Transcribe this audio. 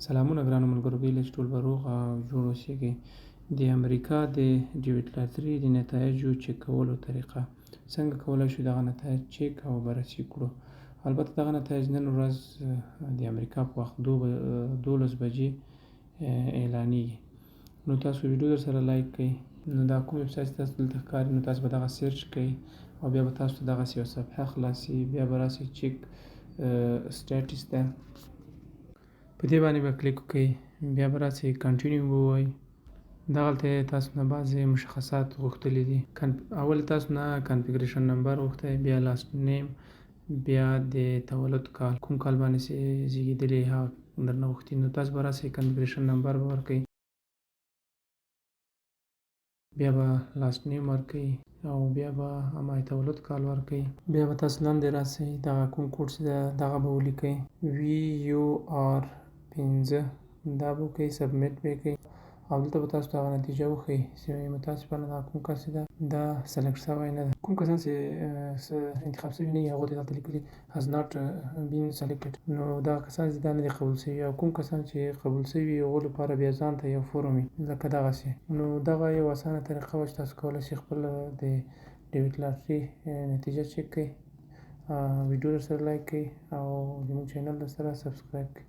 سلامونه ګرانو ملګرو، بیله چې ټول به روغ او جوړ اوسېږئ. د امریکا د ډیویډ لاټري د نتایجو چک کولو طریقه. څنګه کولی شو دغه نتایج چک او بررسي کړو. البته دغه نتایج نن ورځ د امریکا په وخت 12 بجې اعلانېږي. نو تاسو ویډیو در سره لایک کړئ. نو دا کوم ویب سایټ تاسو دلته ښکاري، نو تاسو به دغه سرچ کړئ او بیا به تاسو ته دغسې یوه صفحه خلاصي. بیا به راسئ چک سټیټس ته، په دې باندې به کلیک وکړئ. بیا به راسئ کنټینیو به ووایئ. دغلته تاسو نه بعضې مشخصات غوښتلي دي. اول تاسو نه کنفیګریشن نمبر غوښتی، بیا لاست نیم، بیا د تولد کال، کوم کال باندې چې زیږېدلي هغه درنه غوښتي. نو تاسو به راسئ کنفیګریشن نمبر به ورکوئ، بیا به لاست نیم ورکوئ او بیا به هماغه تولد کال ورکوئ. بیا به تاسو لاندې راسئ، دغه کوم کوډ چې ده دغه به ولیکئ، VUR15 دا به وکړئ، سبمیټ به یې کړئ او دلته به تاسو ته هغه نتیجه وښیي چې متاسفانه دا کوم کس چې ده دا سلیکټ شوی نه ده. کوم کسان چې انتخاب شوي نه وي هغو ته دلته لیکلي has not been selected. نو دغه کسان چې دا نه دي قبول شوي، او کوم کسان چې قبول شوي وي هغو لپاره بیا ځان ته یو فورم وي لکه دغسې. نو دغه یو اسانه طریقه وه چې تاسو کولی شئ خپل د ډیویډ لاټري نتیجه چک کړئ. ویډیو در سره لایک کړئ او زموږ چینل در سره سبسکرایب کړئ.